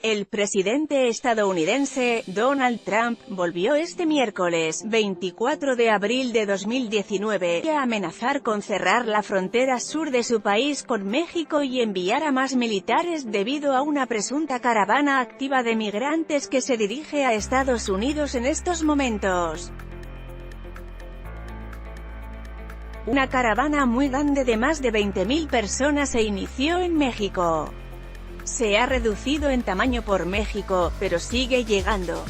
El presidente estadounidense, Donald Trump, volvió este miércoles, 24 de abril de 2019, a amenazar con cerrar la frontera sur de su país con México y enviar a más militares debido a una presunta caravana activa de migrantes que se dirige a Estados Unidos en estos momentos. Una caravana muy grande de más de 20.000 personas se inició en México. Se ha reducido en tamaño por México, pero sigue llegando.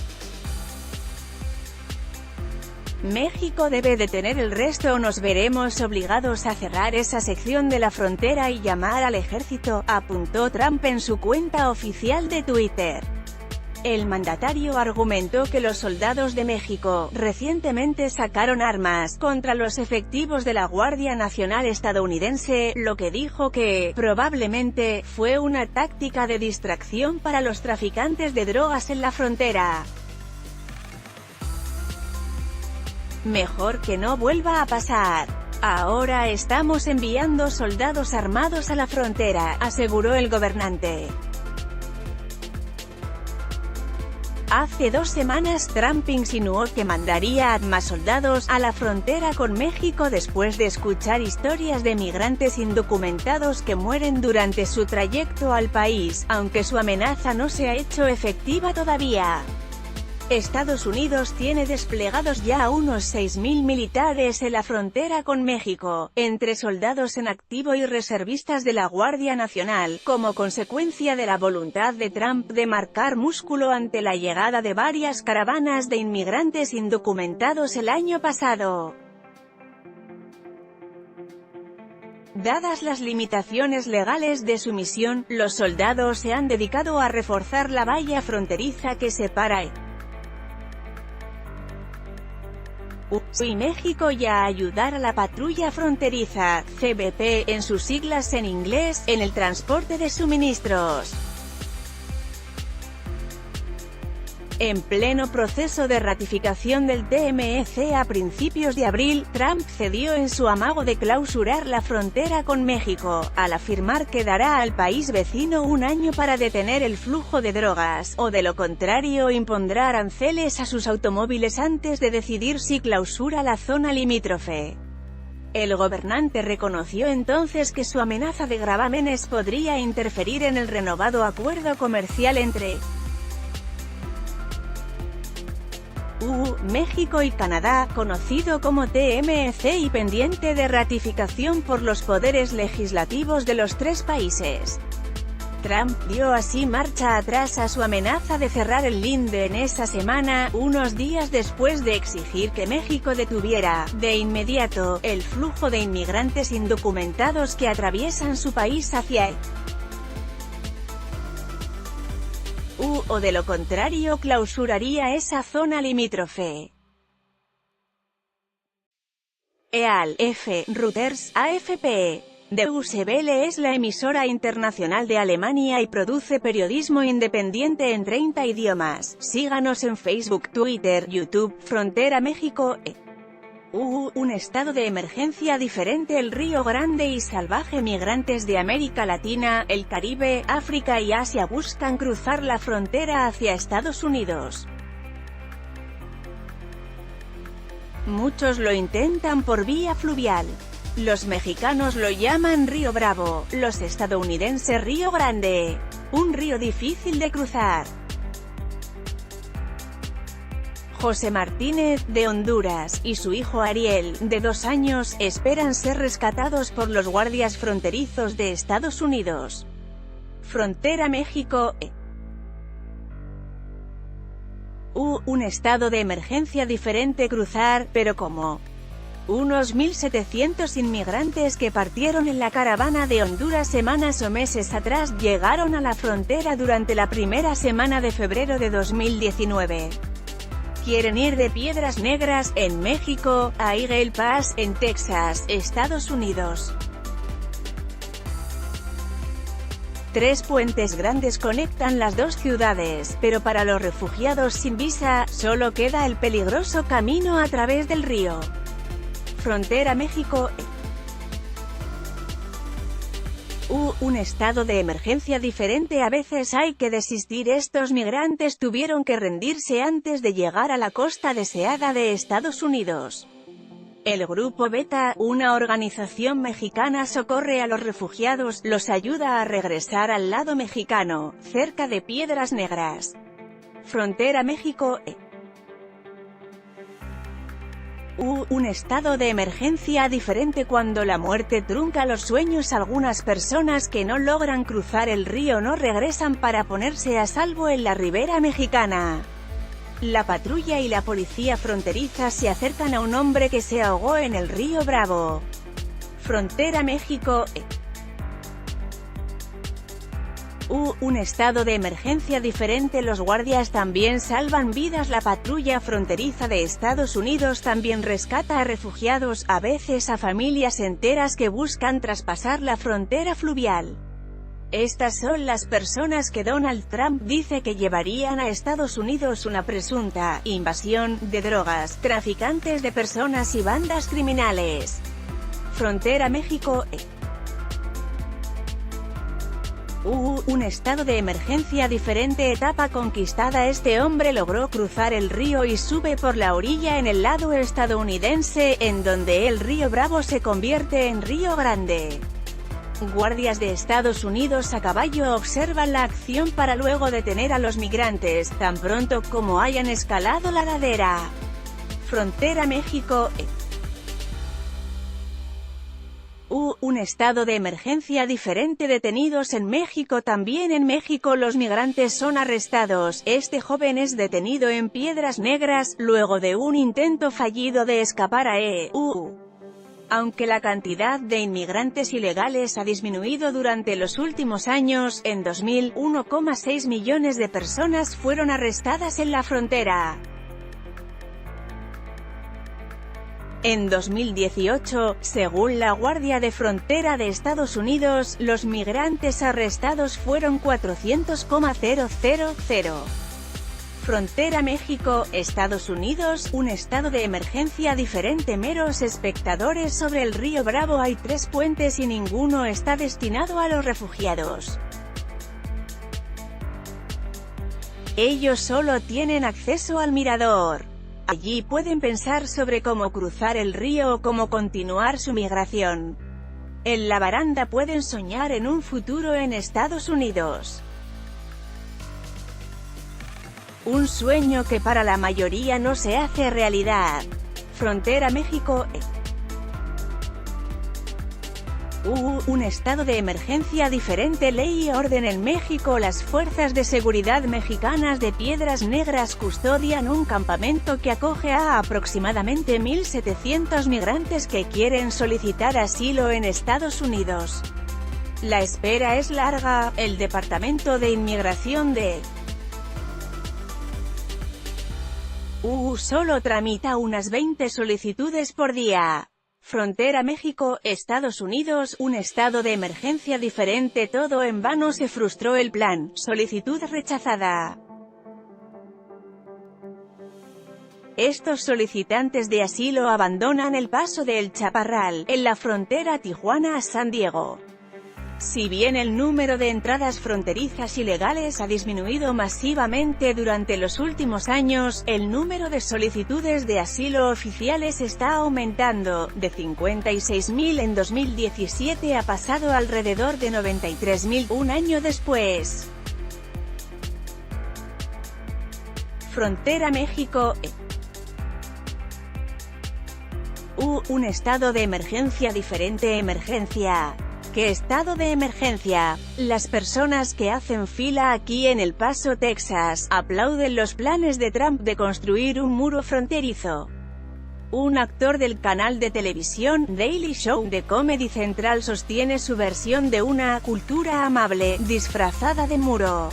México debe detener el resto o nos veremos obligados a cerrar esa sección de la frontera y llamar al ejército, apuntó Trump en su cuenta oficial de Twitter. El mandatario argumentó que los soldados de México, recientemente sacaron armas contra los efectivos de la Guardia Nacional estadounidense, lo que dijo que, probablemente, fue una táctica de distracción para los traficantes de drogas en la frontera. Mejor que no vuelva a pasar. Ahora estamos enviando soldados armados a la frontera, aseguró el gobernante. Hace 2 semanas Trump insinuó que mandaría a más soldados a la frontera con México después de escuchar historias de migrantes indocumentados que mueren durante su trayecto al país, aunque su amenaza no se ha hecho efectiva todavía. Estados Unidos tiene desplegados ya unos 6.000 militares en la frontera con México, entre soldados en activo y reservistas de la Guardia Nacional, como consecuencia de la voluntad de Trump de marcar músculo ante la llegada de varias caravanas de inmigrantes indocumentados el año pasado. Dadas las limitaciones legales de su misión, los soldados se han dedicado a reforzar la valla fronteriza que separa y México y a ayudar a la patrulla fronteriza, CBP, en sus siglas en inglés, en el transporte de suministros. En pleno proceso de ratificación del TMEC a principios de abril, Trump cedió en su amago de clausurar la frontera con México, al afirmar que dará al país vecino un año para detener el flujo de drogas, o de lo contrario impondrá aranceles a sus automóviles antes de decidir si clausura la zona limítrofe. El gobernante reconoció entonces que su amenaza de gravámenes podría interferir en el renovado acuerdo comercial entre México y Canadá, conocido como TMEC y pendiente de ratificación por los poderes legislativos de los 3 países. Trump dio así marcha atrás a su amenaza de cerrar el linde en esa semana, unos días después de exigir que México detuviera, de inmediato, el flujo de inmigrantes indocumentados que atraviesan su país hacia o de lo contrario clausuraría esa zona limítrofe. EAL, F, Reuters, AFP. Deutsche Welle es la emisora internacional de Alemania y produce periodismo independiente en 30 idiomas. Síganos en Facebook, Twitter, YouTube. Frontera México. Un estado de emergencia diferente. El Río Grande y salvaje. Migrantes de América Latina, el Caribe, África y Asia buscan cruzar la frontera hacia Estados Unidos. Muchos lo intentan por vía fluvial. Los mexicanos lo llaman Río Bravo, los estadounidenses Río Grande. Un río difícil de cruzar. José Martínez, de Honduras, y su hijo Ariel, de 2 años, esperan ser rescatados por los guardias fronterizos de Estados Unidos. Frontera México. Un estado de emergencia diferente cruzar, pero ¿cómo? Unos 1.700 inmigrantes que partieron en la caravana de Honduras semanas o meses atrás llegaron a la frontera durante la primera semana de febrero de 2019. Quieren ir de Piedras Negras, en México, a Eagle Pass, en Texas, Estados Unidos. 3 puentes grandes conectan las 2 ciudades, pero para los refugiados sin visa, solo queda el peligroso camino a través del río. Frontera México. Un estado de emergencia diferente. A veces hay que desistir. Estos migrantes tuvieron que rendirse antes de llegar a la costa deseada de Estados Unidos. El Grupo Beta, una organización mexicana, socorre a los refugiados, los ayuda a regresar al lado mexicano, cerca de Piedras Negras. Frontera México. Un estado de emergencia diferente. Cuando la muerte trunca los sueños, algunas personas que no logran cruzar el río no regresan para ponerse a salvo en la ribera mexicana. La patrulla y la policía fronteriza se acercan a un hombre que se ahogó en el río Bravo. Frontera México. Un estado de emergencia diferente. Los guardias también salvan vidas. La patrulla fronteriza de Estados Unidos también rescata a refugiados, a veces a familias enteras que buscan traspasar la frontera fluvial. Estas son las personas que Donald Trump dice que llevarían a Estados Unidos una presunta invasión de drogas, traficantes de personas y bandas criminales. Frontera México. Un estado de emergencia diferente. Etapa conquistada. Este hombre logró cruzar el río y sube por la orilla en el lado estadounidense, en donde el río Bravo se convierte en Río Grande. Guardias de Estados Unidos a caballo observan la acción para luego detener a los migrantes, tan pronto como hayan escalado la ladera. Frontera México. Un estado de emergencia diferente. Detenidos en México. También en México los migrantes son arrestados. Este joven es detenido en Piedras Negras, luego de un intento fallido de escapar a EU. Aunque la cantidad de inmigrantes ilegales ha disminuido durante los últimos años, en 2000, 1,6 millones de personas fueron arrestadas en la frontera. En 2018, según la Guardia de Frontera de Estados Unidos, los migrantes arrestados fueron 400,000. Frontera México, Estados Unidos. Un estado de emergencia diferente. Meros espectadores sobre el río Bravo. Hay 3 puentes y ninguno está destinado a los refugiados. Ellos solo tienen acceso al mirador. Allí pueden pensar sobre cómo cruzar el río o cómo continuar su migración. En la baranda pueden soñar en un futuro en Estados Unidos. Un sueño que para la mayoría no se hace realidad. Frontera México. Un estado de emergencia diferente. Ley y orden en México. Las fuerzas de seguridad mexicanas de Piedras Negras custodian un campamento que acoge a aproximadamente 1.700 migrantes que quieren solicitar asilo en Estados Unidos. La espera es larga. El Departamento de Inmigración de solo tramita unas 20 solicitudes por día. Frontera México, Estados Unidos. Un estado de emergencia diferente. Todo en vano. Se frustró el plan. Solicitud rechazada. Estos solicitantes de asilo abandonan el paso de El Chaparral, en la frontera Tijuana a San Diego. Si bien el número de entradas fronterizas ilegales ha disminuido masivamente durante los últimos años, el número de solicitudes de asilo oficiales está aumentando. De 56.000 en 2017 ha pasado alrededor de 93.000 un año después. Frontera México. Un estado de emergencia diferente. Emergencia. ¿Qué estado de emergencia? Las personas que hacen fila aquí en El Paso, Texas, aplauden los planes de Trump de construir un muro fronterizo. Un actor del canal de televisión Daily Show de Comedy Central sostiene su versión de una cultura amable, disfrazada de muro.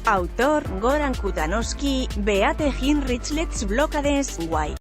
Autor: Goran Kutanowski, Beate Heinrich. Let's Blockades, Why?